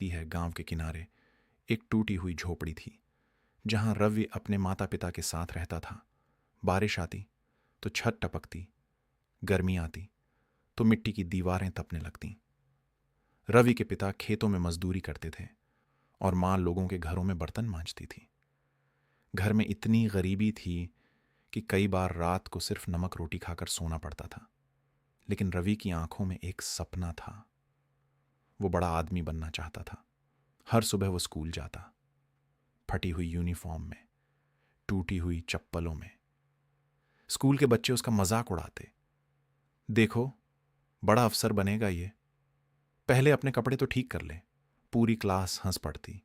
दी है गांव के किनारे एक टूटी हुई झोपड़ी थी जहां रवि अपने माता पिता के साथ रहता था। बारिश आती तो छत टपकती, गर्मी आती तो मिट्टी की दीवारें तपने लगतीं। रवि के पिता खेतों में मजदूरी करते थे और मां लोगों के घरों में बर्तन मांजती थी। घर में इतनी गरीबी थी कि कई बार रात को सिर्फ नमक रोटी खाकर सोना पड़ता था। लेकिन रवि की आंखों में एक सपना था। वो बड़ा आदमी बनना चाहता था। हर सुबह वो स्कूल जाता, फटी हुई यूनिफॉर्म में, टूटी हुई चप्पलों में। स्कूल के बच्चे उसका मजाक उड़ाते, देखो बड़ा अफसर बनेगा ये, पहले अपने कपड़े तो ठीक कर ले। पूरी क्लास हंस पड़ती,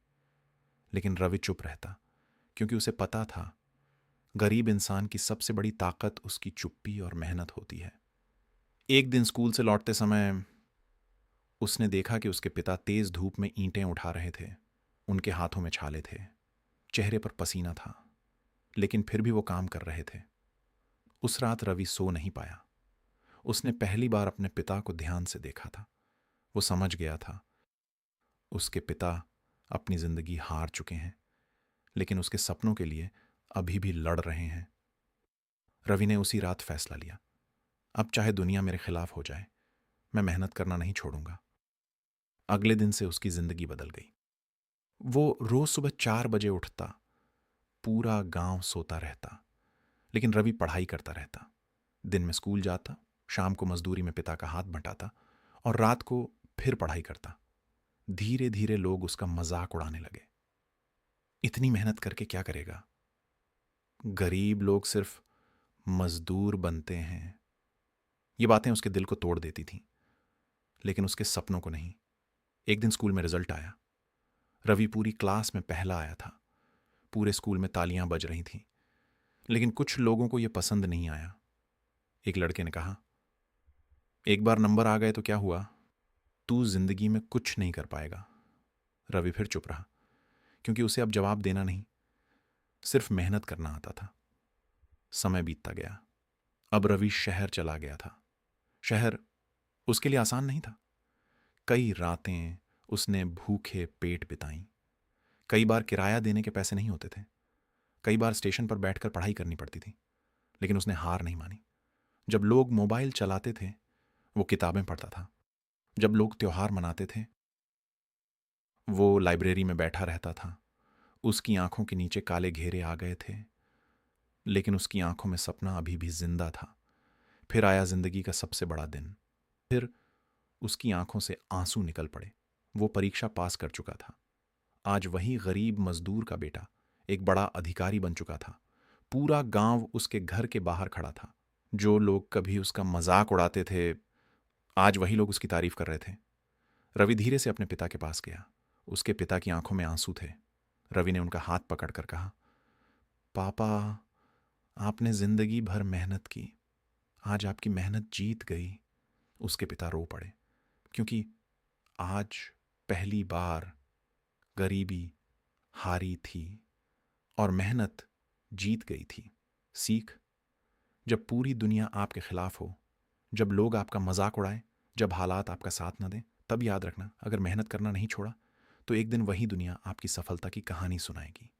लेकिन रवि चुप रहता, क्योंकि उसे पता था गरीब इंसान की सबसे बड़ी ताकत उसकी चुप्पी और मेहनत होती है। एक दिन स्कूल से लौटते समय उसने देखा कि उसके पिता तेज धूप में ईंटें उठा रहे थे। उनके हाथों में छाले थे, चेहरे पर पसीना था, लेकिन फिर भी वो काम कर रहे थे। उस रात रवि सो नहीं पाया। उसने पहली बार अपने पिता को ध्यान से देखा था। वो समझ गया था उसके पिता अपनी जिंदगी हार चुके हैं, लेकिन उसके सपनों के लिए अभी भी लड़ रहे हैं। रवि ने उसी रात फैसला लिया, अब चाहे दुनिया मेरे खिलाफ हो जाए, मैं मेहनत करना नहीं छोड़ूंगा। अगले दिन से उसकी जिंदगी बदल गई। वो रोज सुबह 4 बजे उठता, पूरा गांव सोता रहता, लेकिन रवि पढ़ाई करता रहता। दिन में स्कूल जाता, शाम को मजदूरी में पिता का हाथ बंटाता और रात को फिर पढ़ाई करता। धीरे धीरे लोग उसका मजाक उड़ाने लगे, इतनी मेहनत करके क्या करेगा, गरीब लोग सिर्फ मजदूर बनते हैं। ये बातें उसके दिल को तोड़ देती थीं, लेकिन उसके सपनों को नहीं। एक दिन स्कूल में रिजल्ट आया। रवि पूरी क्लास में पहला आया था। पूरे स्कूल में तालियां बज रही थीं, लेकिन कुछ लोगों को यह पसंद नहीं आया। एक लड़के ने कहा, एक बार नंबर आ गए तो क्या हुआ, तू जिंदगी में कुछ नहीं कर पाएगा। रवि फिर चुप रहा, क्योंकि उसे अब जवाब देना नहीं, सिर्फ मेहनत करना आता था। समय बीतता गया। अब रवि शहर चला गया था। शहर उसके लिए आसान नहीं था। कई रातें उसने भूखे पेट बिताई। कई बार किराया देने के पैसे नहीं होते थे। कई बार स्टेशन पर बैठकर पढ़ाई करनी पड़ती थी, लेकिन उसने हार नहीं मानी। जब लोग मोबाइल चलाते थे, वो किताबें पढ़ता था। जब लोग त्योहार मनाते थे, वो लाइब्रेरी में बैठा रहता था। उसकी आंखों के नीचे काले घेरे आ गए थे, लेकिन उसकी आंखों में सपना अभी भी जिंदा था। फिर आया जिंदगी का सबसे बड़ा दिन। फिर उसकी आंखों से आंसू निकल पड़े। वो परीक्षा पास कर चुका था। आज वही गरीब मजदूर का बेटा एक बड़ा अधिकारी बन चुका था। पूरा गांव उसके घर के बाहर खड़ा था। जो लोग कभी उसका मजाक उड़ाते थे, आज वही लोग उसकी तारीफ कर रहे थे। रवि धीरे से अपने पिता के पास गया। उसके पिता की आंखों में आंसू थे। रवि ने उनका हाथ पकड़कर कहा, पापा, आपने जिंदगी भर मेहनत की, आज आपकी मेहनत जीत गई। उसके पिता रो पड़े, क्योंकि आज पहली बार गरीबी हारी थी और मेहनत जीत गई थी। सीख, जब पूरी दुनिया आपके खिलाफ हो, जब लोग आपका मजाक उड़ाएं, जब हालात आपका साथ न दें, तब याद रखना, अगर मेहनत करना नहीं छोड़ा तो एक दिन वही दुनिया आपकी सफलता की कहानी सुनाएगी।